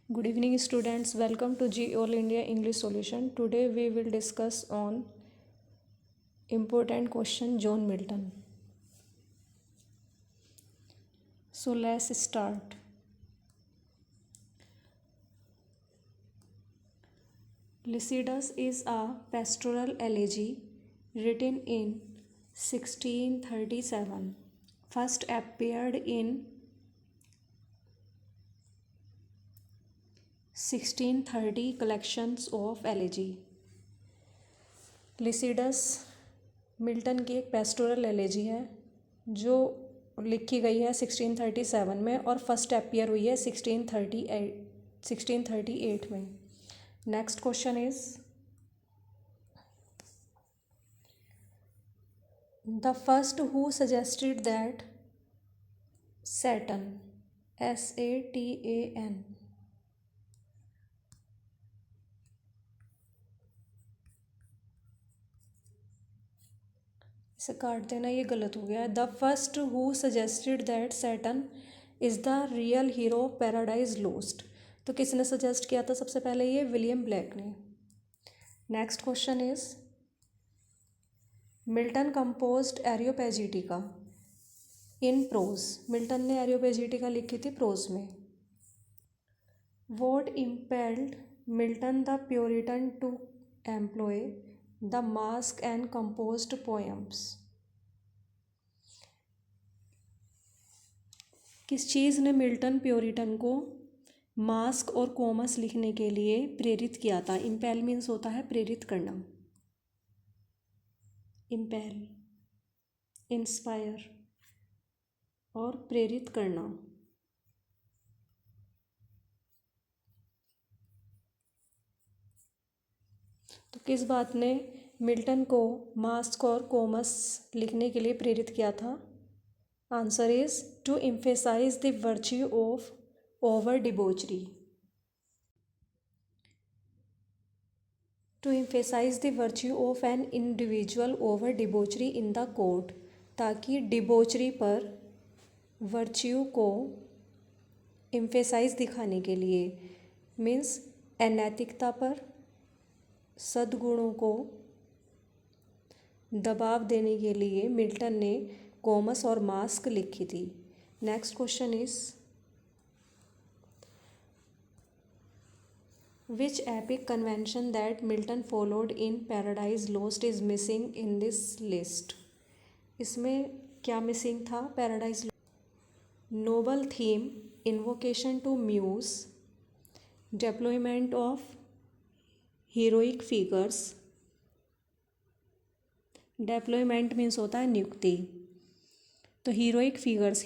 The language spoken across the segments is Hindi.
Good evening students, welcome to G All India English Solution. Today we will discuss on important question John Milton. So let's start. Lycidas is a pastoral elegy written in 1637. First appeared in 1630 collections of elegy. Lycidas Milton की एक पेस्टोरल एलेजी है जो लिखी गई है 1637 में और फर्स्ट अपीयर हुई है 1638 में. Next question is the first who suggested that Saturn SATAN इसे काट देना, ये गलत हो गया है. The first who suggested that Saturn is the real hero of Paradise Lost. तो किसने सजेस्ट किया था सबसे पहले? ये विलियम ब्लैक ने. Next question is Milton composed Areopagitica in prose. Milton ने एरियोपेजिटिका लिखी थी प्रोज में. What impelled Milton the puritan to employ the mask and composed poems. किस चीज़ ने मिल्टन प्योरिटन को मास्क और कोमस लिखने के लिए प्रेरित किया था? इम्पेल मीन्स होता है प्रेरित करना. इम्पेल, इंस्पायर और प्रेरित करना. तो किस बात ने मिल्टन को मास्क और कोमस लिखने के लिए प्रेरित किया था? Answer is to emphasize the virtue of over debauchery. To emphasize the virtue of an individual over debauchery in the court. ताकि डिबोचरी पर वर्च्यू को एम्फेसाइज दिखाने के लिए, मीन्स अनैतिकता पर सद्गुणों को दबाव देने के लिए मिल्टन ने कोमस और मास्क लिखी थी. Next question is which epic convention that Milton followed in Paradise Lost is missing in this list. इसमें क्या मिसिंग था Paradise? Noble theme, invocation to muse, deployment of heroic figures. Deployment means होता है नियुक्ति. तो हीरोइक फिगर्स,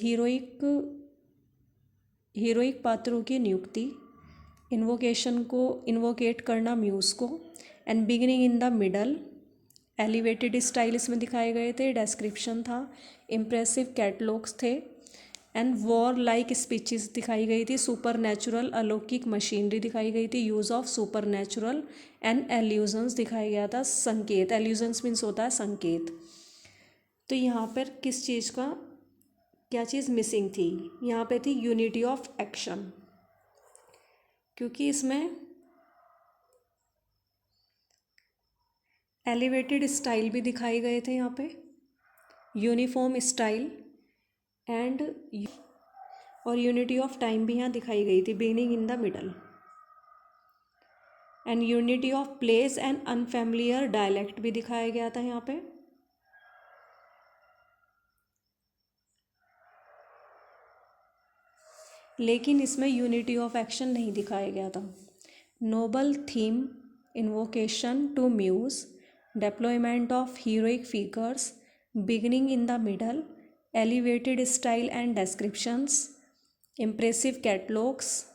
हीरोइक पात्रों की नियुक्ति. इन्वोकेशन को इन्वोकेट करना म्यूज़ को. And beginning in the middle, elevated style इसमें दिखाए गए थे. डिस्क्रिप्शन था. इम्प्रेसिव कैटलॉग्स थे. एंड वॉर लाइक स्पीचेस दिखाई गई थी. सुपर नेचुरल अलौकिक मशीनरी दिखाई गई थी. Use of super natural and illusions दिखाया गया था. संकेत, एल्यूजन्स मीन्स होता है संकेत. तो यहाँ पर किस चीज़ का क्या चीज़ मिसिंग थी? यहाँ पे थी यूनिटी ऑफ एक्शन, क्योंकि इसमें एलिवेटेड स्टाइल भी दिखाए गए थे. यहाँ पे यूनिफॉर्म स्टाइल एंड और यूनिटी ऑफ टाइम भी यहाँ दिखाई गई थी, beginning in the middle. And unity of place and unfamiliar dialect भी दिखाया गया था यहाँ पे. लेकिन इसमें यूनिटी ऑफ एक्शन नहीं दिखाया गया था. Noble theme, invocation to muse, deployment of heroic figures, beginning in the middle, elevated style and descriptions, impressive catalogues,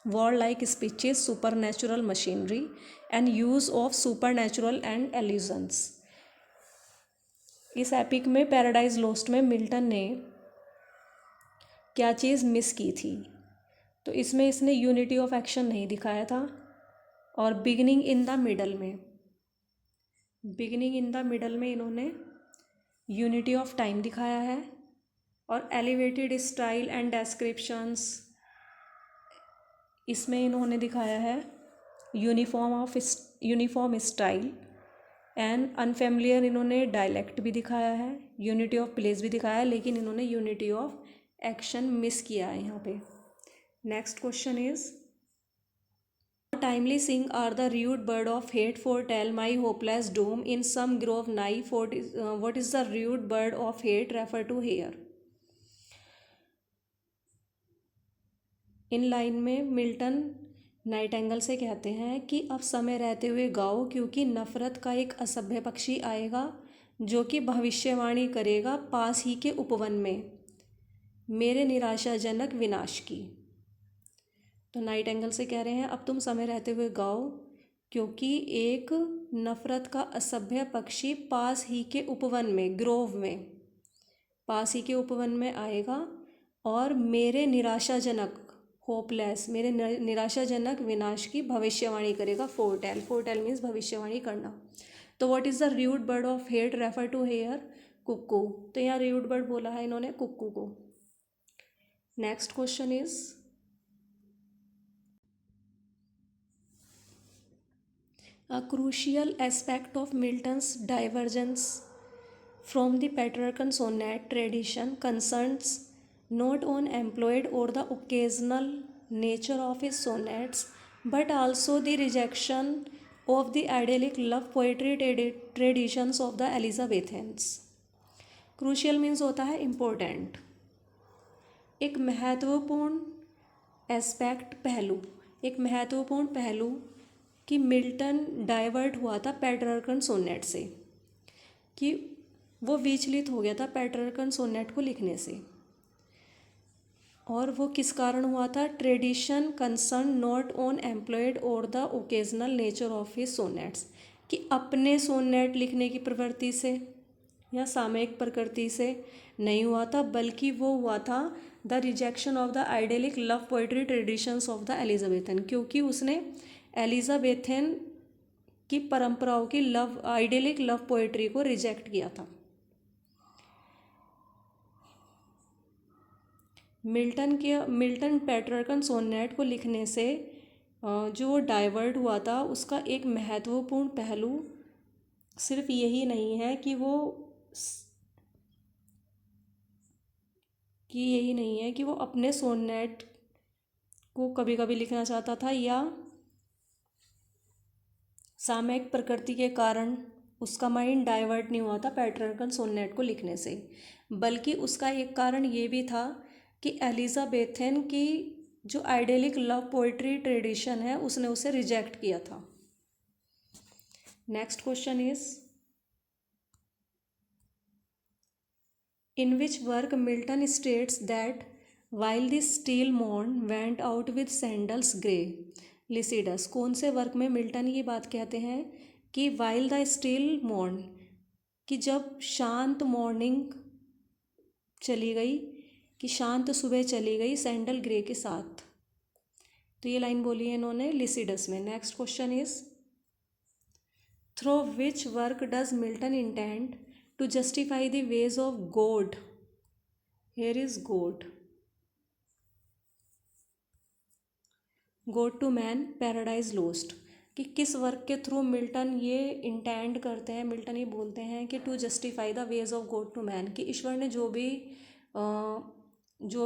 war like speeches, super natural machinery and use of super natural and allusions. इस एपिक में पैराडाइज लोस्ट में मिल्टन ने क्या चीज़ मिस की थी? तो इसमें इसने यूनिटी ऑफ एक्शन नहीं दिखाया था. और बिगिनिंग इन द मिडल में इन्होंने यूनिटी ऑफ टाइम दिखाया है. और एलिवेटेड स्टाइल एंड डिस्क्रिप्शंस इसमें इन्होंने दिखाया है यूनिफॉर्म स्टाइल एंड अनफेमिलियर, इन्होंने डायलेक्ट भी दिखाया है, यूनिटी ऑफ प्लेस भी दिखाया है, लेकिन इन्होंने यूनिटी ऑफ एक्शन मिस किया है यहाँ पे। Next question is timely sing are the rude bird of hate foretell my hopeless doom in some grove nigh what is the rude bird of hate refer to here। In line में मिल्टन नाइटेंगल से कहते हैं कि अब समय रहते हुए गाओ, क्योंकि नफरत का एक असभ्य पक्षी आएगा जो कि भविष्यवाणी करेगा पास ही के उपवन में मेरे निराशाजनक विनाश की। तो नाइटेंगल से कह रहे हैं अब तुम समय रहते हुए गाओ, क्योंकि एक नफरत का असभ्य पक्षी पास ही के उपवन में, ग्रोव में, पास ही के उपवन में आएगा और मेरे निराशाजनक, होपलेस, मेरे निराशाजनक विनाश की भविष्यवाणी करेगा। फोरटेल, फोरटेल मीन्स भविष्यवाणी करना। तो what is the rude bird of hate refer to here, cuckoo. तो यहाँ रूड बर्ड बोला है इन्होंने कुक्कू को। Next question is a crucial aspect of Milton's divergence from the Petrarchan sonnet tradition concerns not on employed or the occasional nature of his sonnets, but also the rejection of the idyllic love poetry traditions of the Elizabethans। Crucial means होता है इम्पोर्टेंट, एक महत्वपूर्ण एस्पेक्ट, पहलू, एक महत्वपूर्ण पहलू कि मिल्टन डाइवर्ट हुआ था पेट्रार्कन सोनेट से, कि वो विचलित हो गया था पेट्रार्कन सोनेट को लिखने से। और वो किस कारण हुआ था? Tradition concern not on employed और the occasional nature of his sonnets, कि अपने सोनेट लिखने की प्रवृत्ति से या सामयिक प्रकृति से नहीं हुआ था, बल्कि वो हुआ था the rejection of the idyllic love poetry traditions of the Elizabethan, क्योंकि उसने एलिजाबेथन की परंपराओं की लव, आइडियलिक लव पोएट्री को रिजेक्ट किया था। मिल्टन पेट्रार्कन सोनेट को लिखने से जो डाइवर्ट हुआ था, उसका एक महत्वपूर्ण पहलू सिर्फ यही नहीं है कि वो अपने सोनेट को कभी कभी लिखना चाहता था या सामयिक प्रकृति के कारण उसका माइंड डाइवर्ट नहीं हुआ था पेट्रार्कन सोनेट को लिखने से, बल्कि उसका एक कारण ये भी था कि एलिजाबेथन की जो आइडियलिक लव पोइट्री ट्रेडिशन है उसने उसे रिजेक्ट किया था। Next question is in which work Milton states that while the still morn went out with sandals grey Lycidas. कौन से वर्क में मिल्टन ये बात कहते हैं कि वाइल द स्टील मॉर्न, कि जब शांत मॉर्निंग चली गई, कि शांत सुबह चली गई सैंडल ग्रे के साथ। तो ये लाइन बोली है इन्होंने लिसिडस में। Next question is through which work does Milton intend to justify the ways of God, here is God, God to man Paradise Lost, कि किस वर्क के थ्रू मिल्टन ये इंटेंड करते हैं, मिल्टन ये बोलते हैं कि to justify the ways of God to man, कि ईश्वर ने जो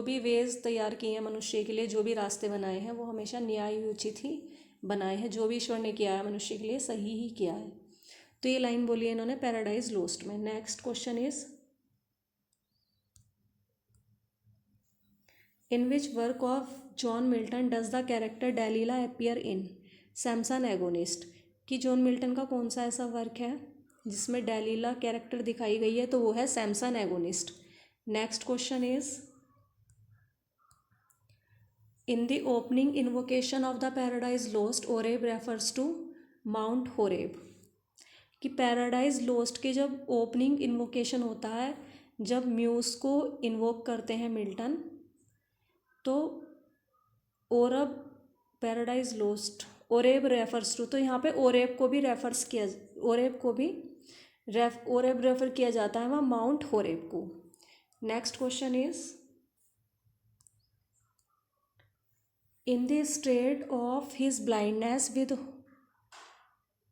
भी वेज तैयार किए हैं मनुष्य के लिए, जो भी रास्ते बनाए हैं वो हमेशा न्यायोचित ही बनाए हैं, जो भी ईश्वर ने किया है मनुष्य के लिए सही ही किया है। तो ये लाइन बोली है इन्होंने पैराडाइज लोस्ट में। Next question is in which work of John Milton does the character Delilah appear in Samson Agonistes, कि जॉन मिल्टन का कौन सा ऐसा वर्क है जिसमें डेलीला कैरेक्टर दिखाई गई है? तो वो है Samson Agonistes. Next question is in the opening invocation of the Paradise Lost Oreb refers to Mount Horeb, कि पैराडाइज लोस्ट के जब ओपनिंग इन्वोकेशन होता है, जब म्यूज को इन्वोक करते हैं मिल्टन, तो Oreb, Paradise Lost, Oreb refers to, तो यहाँ पे ओरेब को भी रेफर्स किया, ओरेब रेफर किया जाता है वहाँ माउंट होरेब को। Next question is in the state of his blindness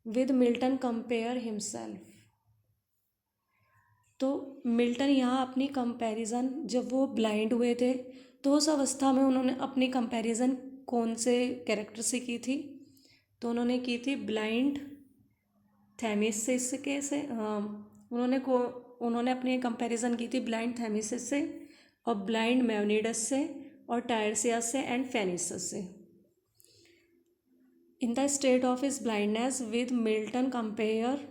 with Milton compare himself. तो मिल्टन यहाँ अपनी कंपैरिजन, जब वो ब्लाइंड हुए थे तो उस अवस्था में उन्होंने अपनी कंपैरिजन कौन से कैरेक्टर से की थी? तो उन्होंने की थी ब्लाइंड थेमिसिस के से। उन्होंने अपनी कंपैरिजन की थी ब्लाइंड थेमिसिस से और ब्लाइंड मेवनिडस से और टायरसियस से एंड फेनिसस से। In the state of his blindness with Milton compare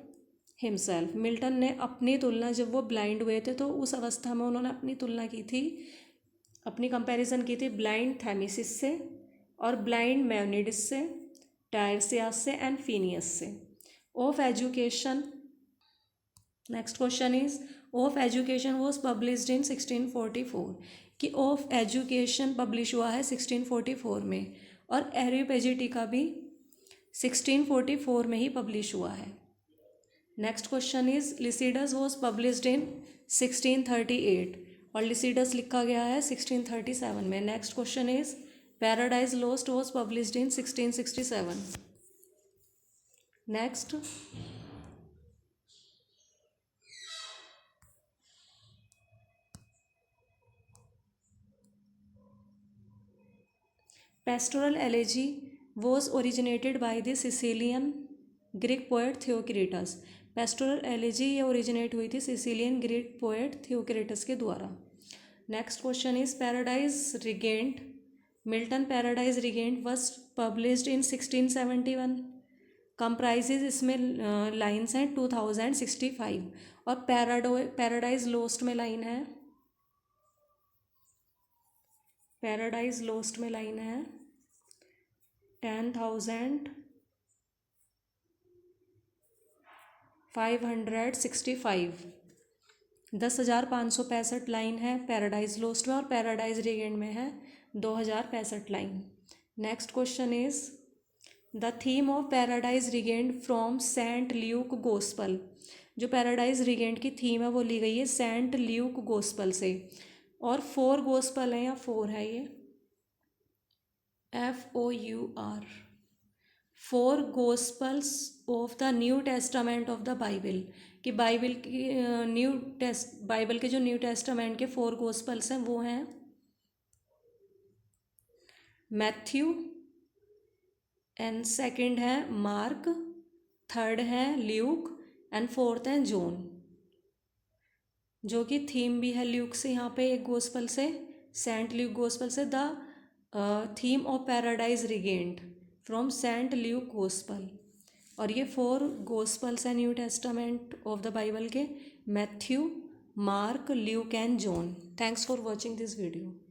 himself. Milton ने अपनी तुलना, जब वो ब्लाइंड हुए थे तो उस अवस्था में उन्होंने अपनी तुलना की थी, अपनी कंपैरिजन की थी ब्लाइंड थेमिसिस से और ब्लाइंड मेवनिडस से, टायरसियस से एंड फिनियस से। Of education, next question is of education was published इन 1644। कि ऑफ एजुकेशन पब्लिश हुआ है 1644 में और एरियोपेजिटिका भी 1644 में ही पब्लिश हुआ है। Next question is Lycidas was published in 1638 और लिसिडस लिखा गया है 1637 में। Next question is Paradise Lost was published in 1667। Next pastoral elegy was originated by the Sicilian Greek poet Theocritus. Pastoral elegy ये ओरिजिनेट हुई थी सिसिलियन ग्रीक पोएट थियोक्रिटस के द्वारा। Next question is Paradise Regained, Milton Paradise Regained was published in 1671। Comprises इसमें लाइन्स हैं 2065 और पैराडाइज लोस्ट में लाइन है, पैराडाइज लोस्ट में लाइन है 10,565। 10,565 लाइन है पैराडाइज लोस्ट में और पैराडाइज रिगेंट में है 2065 line. Next question is the theme of Paradise Regained from Saint Luke gospel. जो पैराडाइज रिगेंट की थीम है वो ली गई है सेंट ल्यूक गोस्पल से और 4 गोस्पल है या 4 है, ये FOUR 4 gospels of the New Testament of the Bible. कि बाइबल के जो न्यू टेस्टामेंट के 4 गोस्पल्स हैं वो हैं मैथ्यू एंड सेकंड है मार्क, थर्ड है ल्यूक एंड फोर्थ है जॉन। जो कि थीम भी है ल्यूक से, यहाँ पे एक गोस्पल से, सेंट ल्यूक गोस्पल से, the theme of Paradise Regained from Saint Luke gospel. और ये 4 गोस्पल्स हैं New Testament of the Bible के, Matthew, Mark, Luke and John. Thanks for watching this video.